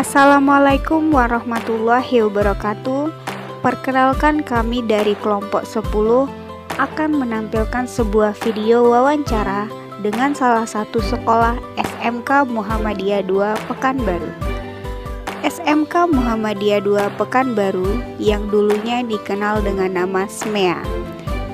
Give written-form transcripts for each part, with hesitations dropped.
Assalamualaikum warahmatullahi wabarakatuh. Perkenalkan, kami dari kelompok 10 akan menampilkan sebuah video wawancara dengan salah satu sekolah SMK Muhammadiyah 2 Pekanbaru. SMK Muhammadiyah 2 Pekanbaru yang dulunya dikenal dengan nama SMEA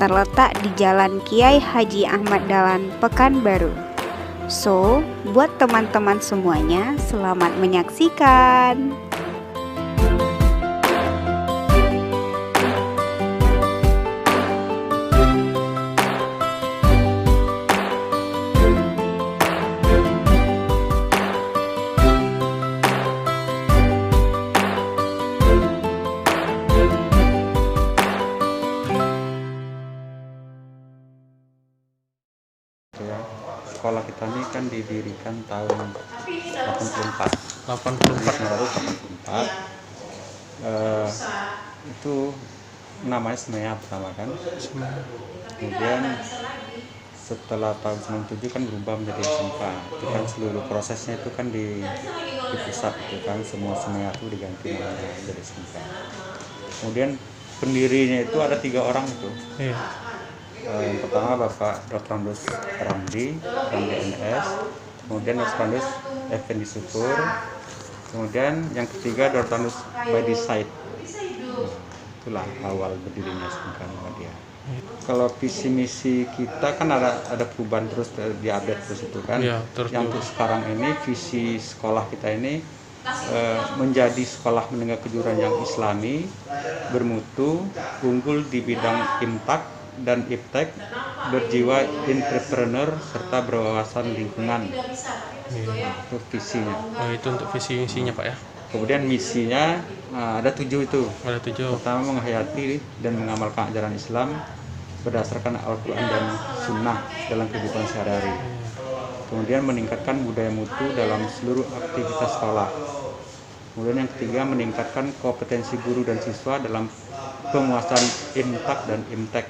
terletak di Jalan Kiai Haji Ahmad Dahlan, Pekanbaru. So, buat teman-teman semuanya, selamat menyaksikan. Sekolah kita ini kan didirikan tahun 84. Itu namanya SMEA pertama kan. Kemudian setelah tahun 97 kan berubah menjadi SMK. Itu kan seluruh prosesnya itu kan di pusat itu kan, semua SMEA itu diganti namanya jadi SMK. Kemudian pendirinya itu ada 3 orang itu. Yang pertama Bapak Dr. Andus Ramdi NS, kemudian Dr. Andus Effendi Syukur, kemudian yang ketiga Dr. Andus Badi Said. Itulah awal berdirinya SMK Muhammadiyah. Kalau visi misi kita kan ada perubahan terus, diupdate terus itu kan. Yang untuk sekarang ini visi sekolah kita ini menjadi sekolah menengah kejuruan yang islami, bermutu, unggul di bidang imtak dan iptek, berjiwa entrepreneur serta berwawasan lingkungan. Itu visinya. Itu untuk visi misinya Pak ya. Kemudian misinya ada 7 itu. Ada 7. Pertama, menghayati dan mengamalkan ajaran Islam berdasarkan Al-Quran dan Sunnah dalam kehidupan sehari-hari. Kemudian meningkatkan budaya mutu dalam seluruh aktivitas sekolah. Kemudian yang ketiga, meningkatkan kompetensi guru dan siswa dalam penguasaan imtak dan imtek.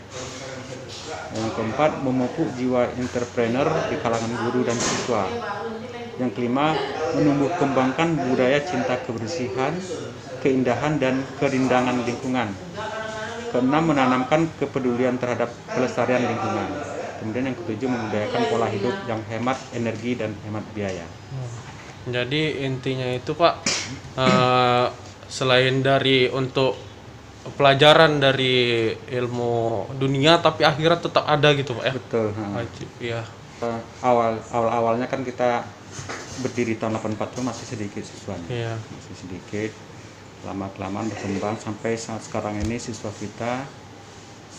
Yang keempat, memupuk jiwa entrepreneur di kalangan guru dan siswa. Yang kelima, menumbuh kembangkan budaya cinta kebersihan, keindahan dan kerindangan lingkungan. Keenam, menanamkan kepedulian terhadap kelestarian lingkungan. Kemudian yang ketujuh, membudayakan pola hidup yang hemat energi dan hemat biaya. Jadi intinya itu Pak, selain dari untuk pelajaran dari ilmu dunia, tapi akhirat tetap ada gitu Pak ya. Betul. Wajib, ya. Awalnya kan kita berdiri tahun 84 itu masih sedikit siswanya. Iya. Masih sedikit. Lama-kelamaan berkembang sampai saat sekarang ini siswa kita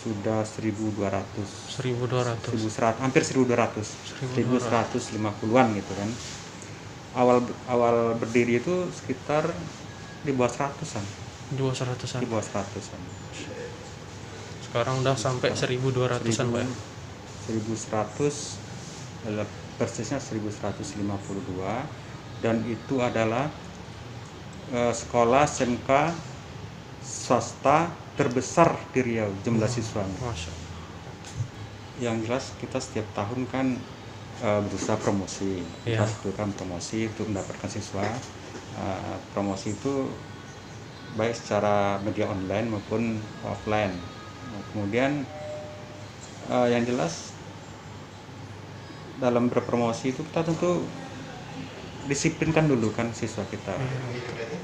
sudah 1.200. Hampir 1.200. 1.150-an gitu kan. Awal berdiri itu sekitar di bawah 100-an. Di bawah 100-an. Di bawah 100-an. Sekarang udah sampai 1.200-an Pak ya. 1.100, persisnya 1.152, dan itu adalah sekolah SMK swasta terbesar di Riau jumlah siswanya. Masya. Yang jelas kita setiap tahun kan berusaha promosi. Kita sebutkan promosi untuk mendapatkan siswa. Promosi itu baik secara media online maupun offline. Kemudian yang jelas dalam berpromosi itu kita tentu disiplinkan dulu kan siswa kita.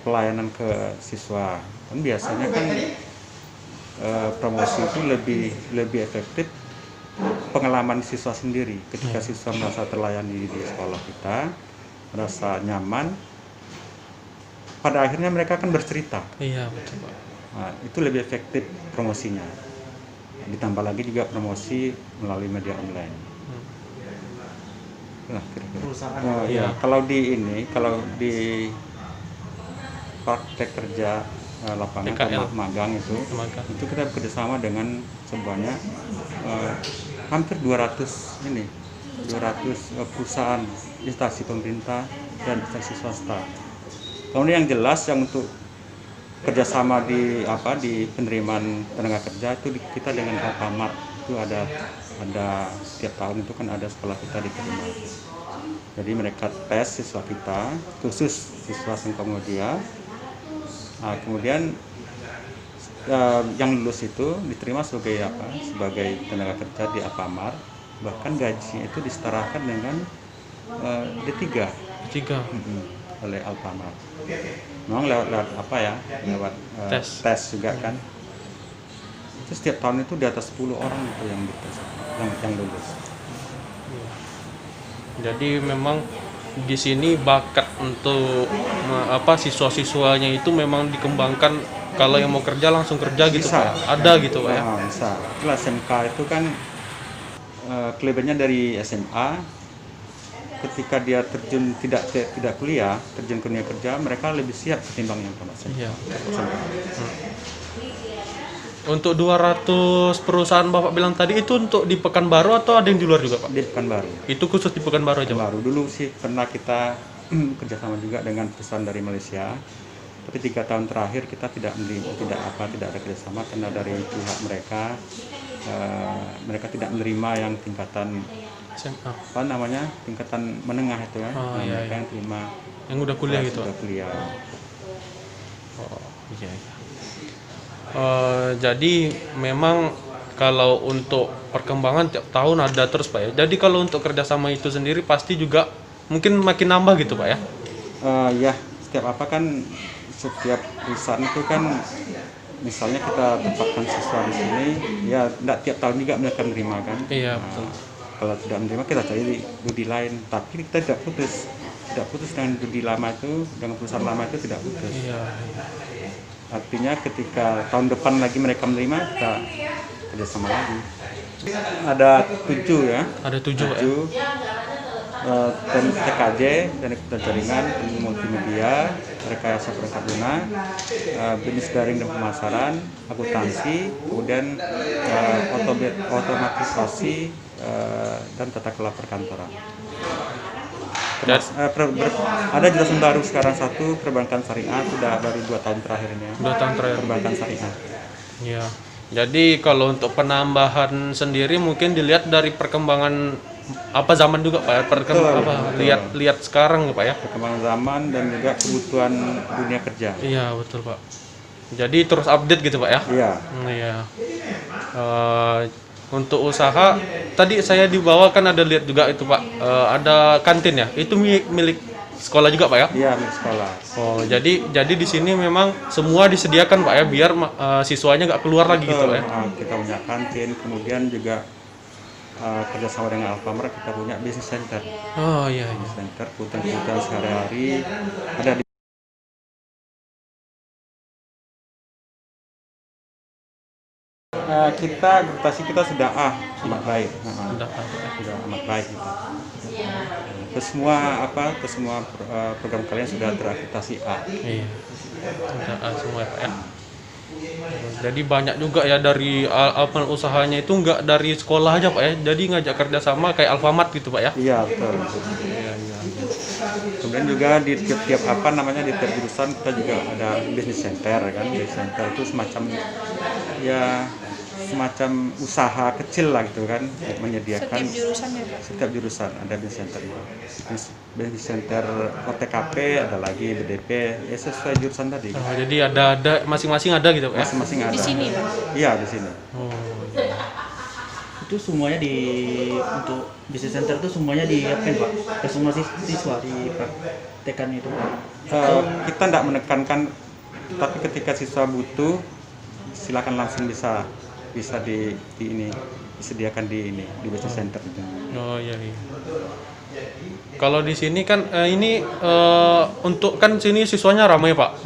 Pelayanan ke siswa kan biasanya kan promosi itu lebih efektif pengalaman siswa sendiri. Ketika siswa merasa terlayani di sekolah kita, merasa nyaman, pada akhirnya mereka akan bercerita. Iya betul Pak. Nah, itu lebih efektif promosinya. Ditambah lagi juga promosi melalui media online. Nah, kira-kira. Kalau di praktek kerja lapangan atau magang itu kita bekerjasama dengan sebanyak hampir 200 perusahaan, instansi pemerintah dan instansi swasta. Kemudian yang jelas yang untuk kerjasama di penerimaan tenaga kerja itu kita dengan Alfamart itu ada setiap tahun itu kan ada sekolah kita diterima. Jadi mereka tes siswa kita, khusus siswa Sengkong Mudia. Nah, kemudian yang lulus itu diterima sebagai sebagai tenaga kerja di Alfamart, bahkan gajinya itu disetarakan dengan D3 oleh Alfamart. Memang lewat lewat tes juga kan. Itu setiap tahun itu di atas 10 orang itu yang dites, yang lulus. Jadi memang di sini bakat untuk siswa-siswanya itu memang dikembangkan. Kalau yang mau kerja langsung kerja gitu Bisa. Pak. Ada gitu Pak ya. Bisa. Itulah SMK itu kan kelebihannya dari SMA. Ketika dia terjun tidak kuliah, terjun ke dunia kerja, mereka lebih siap ketimbang yang SMA. Iya. Untuk 200 perusahaan Bapak bilang tadi itu untuk di Pekanbaru atau ada yang di luar juga Pak? Di Pekanbaru. Itu khusus di Pekanbaru aja Pak? Baru dulu sih pernah kita kerjasama juga dengan perusahaan dari Malaysia. Tapi 3 tahun terakhir kita tidak ada kerjasama karena dari pihak mereka tidak menerima yang tingkatan SMA. tingkatan menengah itu kan. Mereka yang terima yang udah kuliah gitu. Udah kuliah. Oh iya. Jadi memang kalau untuk perkembangan tiap tahun ada terus Pak ya. Jadi kalau untuk kerjasama itu sendiri pasti juga mungkin makin nambah gitu Pak ya? Ya setiap perusahaan itu kan, misalnya kita tempatkan siswa di sini, ya tidak tiap tahun juga mereka menerima kan. Iya betul. Kalau tidak menerima kita cari studi lain, tapi kita tidak putus dengan studi lama itu, dengan perusahaan lama itu tidak putus. Iya. Artinya ketika tahun depan lagi mereka menerima, kita kerjasama lagi. Ada 7 ya. Ada 7 ya. Dan TKJ, dan jaringan, multimedia, rekayasa perangkat lunak, bisnis daring dan pemasaran, akuntansi, kemudian otomatisasi dan tata kelola perkantoran. Ada jurusan baru sekarang satu, perbankan syariah, sudah baru 2 tahun terakhirnya. 2 tahun terakhir. Perbankan syariah. Iya. Jadi kalau untuk penambahan sendiri mungkin dilihat dari perkembangan zaman juga Pak. Lihat sekarang Pak ya. Perkembangan zaman dan juga kebutuhan dunia kerja. Iya betul Pak. Jadi terus update gitu Pak ya. Iya. Iya. Untuk usaha tadi saya di bawah kan ada lihat juga itu Pak, ada kantin ya, itu milik sekolah juga Pak ya? Iya, milik sekolah. Oh jadi di sini memang semua disediakan Pak ya, biar siswanya nggak keluar lagi gitu Pak ya? Kita punya kantin, kemudian juga kerjasama dengan Alfamart kita punya business center. Oh iya. Business center, kebutuhan sehari-hari ada di reputasi kita sudah amat baik. Sudah amat baik kita. Ke semua program kalian sudah terakreditasi A. Iya. Sudah A semua ya Pak ya. Jadi banyak juga ya dari usahanya itu nggak dari sekolah aja Pak ya. Jadi ngajak kerjasama kayak Alfamart gitu Pak ya. Iya betul. Iya. Kemudian juga di tiap jurusan kita juga ada business center kan. Business center itu semacam usaha kecil lah gitu kan, menyediakan setiap jurusan ada business center. Business center OTKP, ada lagi BDP, sesuai jurusan tadi. Oh, jadi ada masing-masing ada gitu Pak ya? Masing-masing ada. Di sini? Iya, di sini. Oh. Itu semuanya untuk business center itu semuanya diapain Pak? Ke semua siswa di praktekan itu Pak? Kita tidak menekankan, tapi ketika siswa butuh silakan langsung bisa disediakan di business center itu. Oh iya. Kalau di sini kan untuk kan sini siswanya ramai Pak.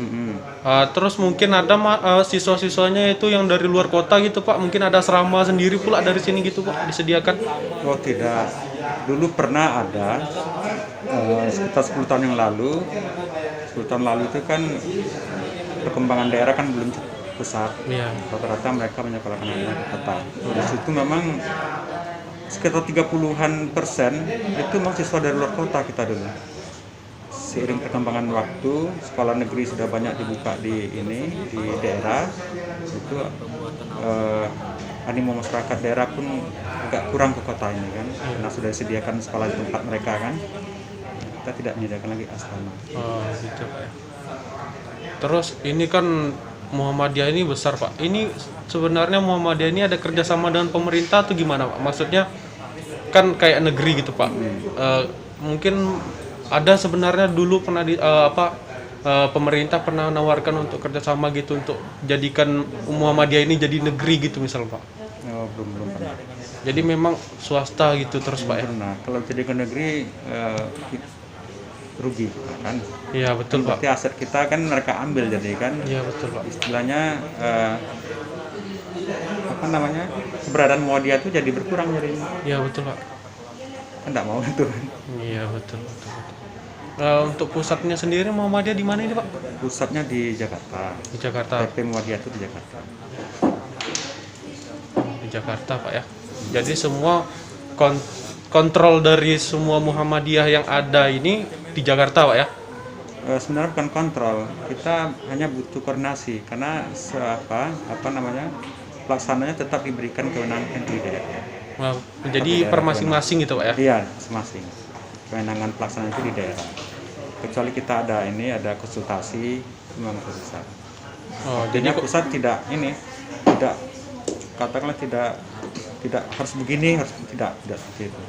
Terus mungkin ada siswa-siswanya itu yang dari luar kota gitu Pak. Mungkin ada asrama sendiri pula dari sini gitu Pak disediakan. Oh tidak. Dulu pernah ada sekitar 10 tahun yang lalu. 10 tahun lalu itu kan perkembangan daerah kan belum besar. Iya. Rata-rata mereka menyekolahkan anak di kota. Di situ memang sekitar 30% itu memang siswa dari luar kota kita dulu. Seiring perkembangan waktu, sekolah negeri sudah banyak dibuka di daerah. Itu animo masyarakat daerah pun agak kurang ke kota ini kan, karena sudah disediakan sekolah di tempat mereka kan. kita tidak menyediakan lagi asrama. Oh, gitu Pak ya. Terus ini kan Muhammadiyah ini besar Pak. Ini sebenarnya Muhammadiyah ini ada kerjasama dengan pemerintah atau gimana Pak? Maksudnya kan kayak negeri gitu Pak. Mungkin ada sebenarnya dulu pernah pemerintah pernah menawarkan untuk kerjasama gitu untuk jadikan Muhammadiyah ini jadi negeri gitu misal Pak. Oh, belum pernah. Jadi memang swasta gitu terus Pak ya. Pernah. Kalau jadi ke negeri rugi kan. Iya betul Pak. Berarti aset kita kan mereka ambil, jadi kan Iya betul Pak. istilahnya keberadaan Muhammadiyah itu jadi berkurang jadi. Iya betul Pak. Kan enggak mau itu. Iya betul. Untuk pusatnya sendiri Muhammadiyah di mana ini Pak? Pusatnya di Jakarta. Di Jakarta. TP Muhammadiyah itu di Jakarta. Di Jakarta Pak ya. Jadi semua kontrol dari semua Muhammadiyah yang ada ini di Jakarta Pak ya. Sebenarnya bukan kontrol, kita hanya butuh koordinasi karena pelaksananya tetap diberikan kewenangan di daerah. Nah, jadi per masing-masing gitu Pak ya. Iya, masing-masing. Kewenangan pelaksanaan itu di daerah. Kecuali kita ada konsultasi memang pusat. Oh, Jadi jadi pusat tidak katakanlah tidak harus begini, harus tidak seperti itu.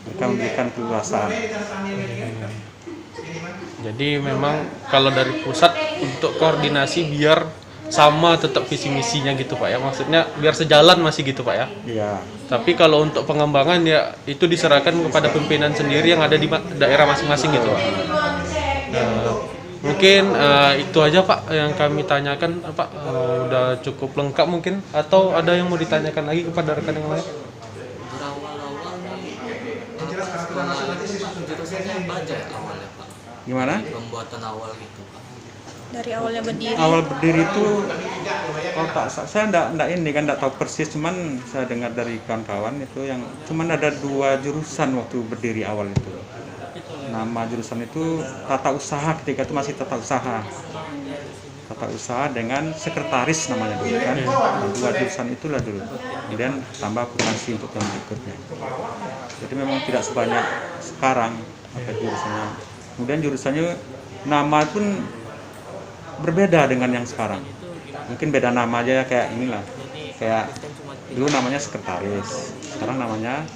Mereka memberikan keluasan. Jadi memang kalau dari pusat untuk koordinasi biar sama tetap visi misinya gitu Pak ya. Maksudnya biar sejalan masih gitu Pak ya. Iya. Tapi kalau untuk pengembangan ya itu diserahkan kepada pimpinan sendiri yang ada di daerah masing-masing gitu Pak. Mungkin itu aja Pak yang kami tanyakan Pak. Udah cukup lengkap mungkin, atau ada yang mau ditanyakan lagi kepada rekan yang lain? Berawal-awal nih jurusannya baca ya awalnya Pak, Gimana? pembuatan awal gitu Pak. Dari awalnya berdiri. Awal berdiri itu saya enggak tahu persis, cuman saya dengar dari kawan-kawan itu yang cuman ada 2 jurusan waktu berdiri awal itu. Nama jurusan itu tata usaha, ketika itu masih tata usaha dengan sekretaris namanya dulu kan. Nah, 2 jurusan itulah dulu, kemudian tambah akuntansi untuk tahun berikutnya. Jadi memang tidak sebanyak sekarang jurusannya. Kemudian jurusannya nama pun berbeda dengan yang sekarang. Mungkin beda nama aja, kayak inilah, kayak dulu namanya sekretaris, sekarang namanya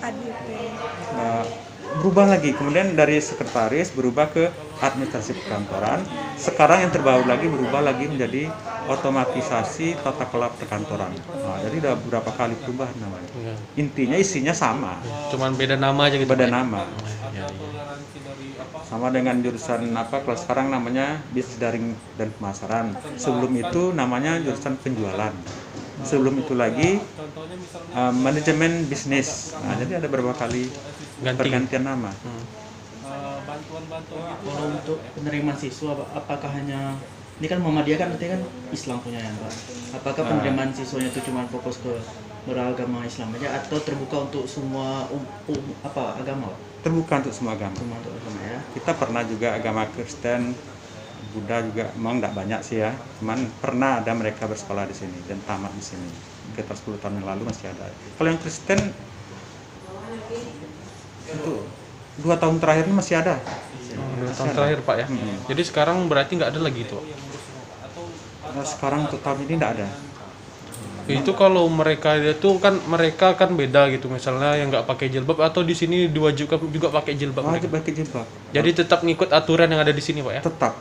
berubah lagi. Kemudian dari sekretaris berubah ke administrasi perkantoran. Sekarang yang terbaru lagi berubah lagi menjadi otomatisasi tata kelola perkantoran. Nah, jadi udah beberapa kali berubah namanya. Intinya isinya sama, Cuman beda nama aja gitu. beda Pak ya? nama. Sama dengan jurusan kalau sekarang namanya bisnis daring dan pemasaran. Sebelum itu namanya jurusan penjualan. Sebelum itu lagi manajemen bisnis. Nah, jadi ada beberapa kali pergantian nama. Kalau untuk penerimaan siswa, apakah hanya ini kan Muhammadiyah kan berarti kan Islam punya ya Pak. Apakah penerimaan siswanya itu cuma fokus ke beragama Islam aja atau terbuka untuk semua agama Pak? Terbuka untuk semua agama. Semua untuk agama ya. Kita pernah juga agama Kristen, Buddha juga, memang tidak banyak sih ya. Cuman pernah ada mereka bersekolah di sini dan tamat di sini. Sekitar 10 tahun yang lalu masih ada. Kalau yang Kristen itu 2 tahun terakhir ini masih ada. 2 tahun terakhir Pak ya. Jadi sekarang berarti nggak ada lagi itu Pak? Nah, sekarang untuk tahun ini tidak ada. Itu kalau mereka kan beda gitu, misalnya yang nggak pakai jilbab atau di sini diwajibkan juga pakai jilbab. Wajib mereka. pakai jilbab. Jadi tetap ngikut aturan yang ada di sini Pak ya. Tetap.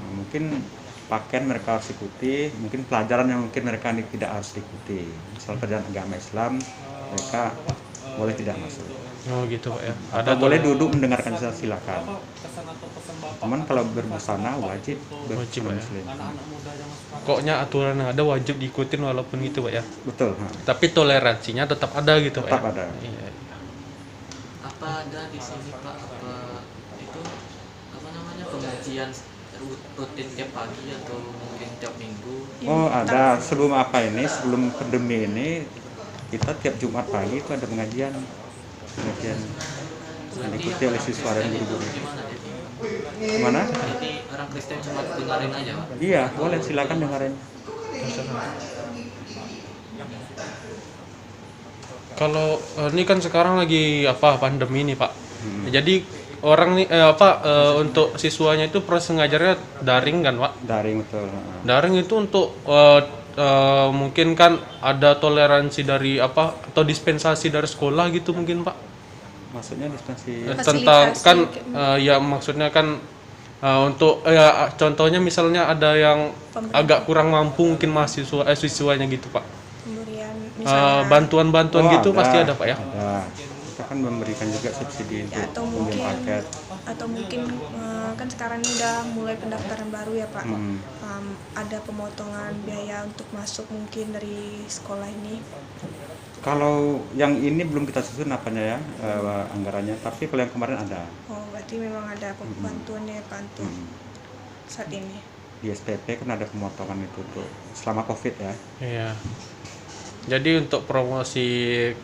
Nah, mungkin pakaian mereka harus ikuti, mungkin pelajaran yang mungkin mereka tidak harus ikuti. Misal pelajaran agama Islam, mereka boleh tidak masuk. Oh gitu Pak ya. Atau boleh duduk mendengarkan, silakan. Cuman kalau berbusana wajib Wajib, Pak ya. Muslim. Pokoknya aturan yang ada wajib diikutin walaupun gitu Pak ya. Betul. Tapi toleransinya tetap ada gitu Pak. Tetap ya? ada. Iya. Apa ada di sini Pak pengajian rutin tiap pagi atau mungkin tiap minggu? Oh ada, sebelum pandemi ini kita tiap Jumat pagi itu ada pengajian yang diikuti oleh siswa dan guru-guru. Gimana? Jadi orang Kristen cuma dengerin aja Pak? Iya, boleh, silakan dengerin. Kalau ini kan sekarang lagi pandemi nih Pak. Jadi orang nih untuk siswanya itu proses ngajarnya daring kan Pak? Daring betul. Daring itu untuk mungkin kan ada toleransi dari atau dispensasi dari sekolah gitu mungkin Pak? Maksudnya dispensasi Tentang Fasilitasi kan kayak ya maksudnya kan untuk contohnya misalnya ada yang Pemerintah. agak kurang mampu mungkin siswanya gitu Pak. Pemberian misalnya Bantuan-bantuan gitu pasti ada Pak ya? Ada. Kita kan memberikan juga subsidi ya, untuk atau pembelian mungkin paket. kan sekarang ini udah mulai pendaftaran baru ya Pak. Hmm. Ada pemotongan biaya untuk masuk mungkin dari sekolah ini. Kalau yang ini belum kita susun apanya ya anggarannya, tapi kalau yang kemarin ada. Oh berarti memang ada bantuannya ya Pak untuk Hmm. saat ini. Di SPP kan ada pemotongan itu tuh selama COVID ya. Iya. Jadi untuk promosi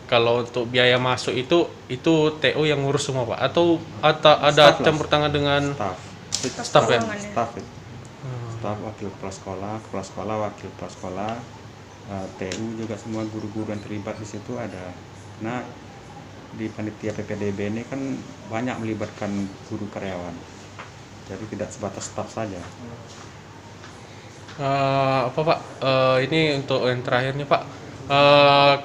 kalau untuk biaya masuk itu TU yang ngurus semua Pak atau ada Staff lah. campur tangan dengan Staff ya? Keuangannya. Staff itu. Staff wakil kepala sekolah, wakil kepala sekolah, TU juga semua guru-guru yang terlibat di situ ada. Karena di panitia PPDB ini kan banyak melibatkan guru karyawan. Jadi tidak sebatas staff saja. Pak? Ini untuk yang terakhir nih Pak.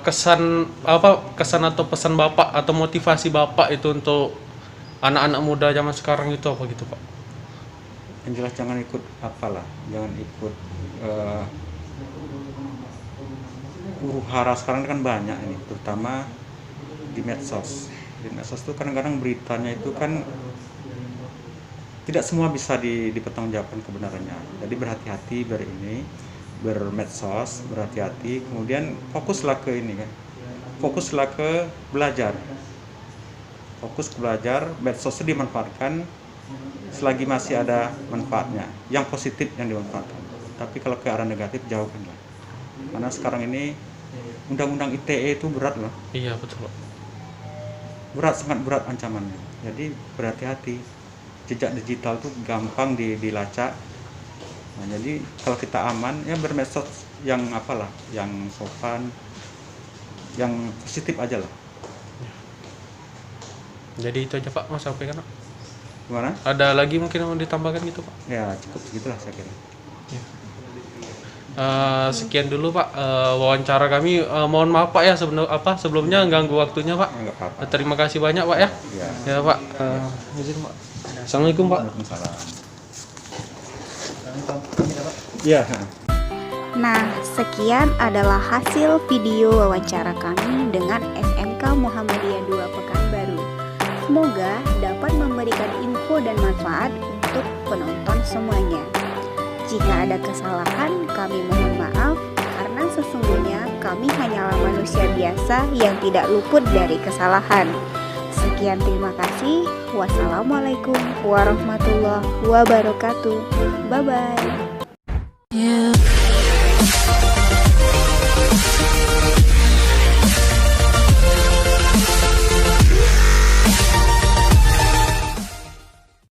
Kesan atau pesan Bapak atau motivasi Bapak itu untuk anak-anak muda zaman sekarang itu apa gitu Pak? Yang jelas jangan ikut jangan ikut huru-hara sekarang kan banyak ini, terutama di medsos. Di medsos itu kadang-kadang beritanya itu kan tidak semua bisa dipertanggungjawabkan kebenarannya. Jadi berhati-hati bermedsos, berhati-hati, kemudian fokuslah ke ini kan. Fokuslah ke belajar. Fokus ke belajar, medsos itu dimanfaatkan selagi masih ada manfaatnya, yang positif yang dimanfaatkan. Tapi kalau ke arah negatif jauhkanlah. Karena sekarang ini undang-undang ITE itu berat loh. Iya betul Pak. Berat, sangat berat ancamannya. Jadi berhati-hati. Jejak digital itu gampang dilacak. Nah, jadi kalau kita aman ya bermedsos yang yang sopan, yang positif aja lah. Jadi itu aja Pak mau sampaikan Pak. Gimana? Ada lagi mungkin yang mau ditambahkan gitu Pak? Ya cukup segitulah saya kira. Sekian dulu Pak wawancara kami. Mohon maaf Pak ya sebelumnya ganggu waktunya Pak. Enggak apa-apa. Terima kasih banyak Pak ya. Ya. Ya Pak. Izin Pak. Assalamualaikum Pak. Waalaikumsalam. Iya. Nah, sekian adalah hasil video wawancara kami dengan SMK Muhammadiyah 2 Pekanbaru. Semoga dapat memberikan info dan manfaat untuk penonton semuanya. Jika ada kesalahan, kami mohon maaf karena sesungguhnya kami hanyalah manusia biasa yang tidak luput dari kesalahan. Sekian, terima kasih. Wassalamualaikum warahmatullahi wabarakatuh. Bye-bye. Yeah.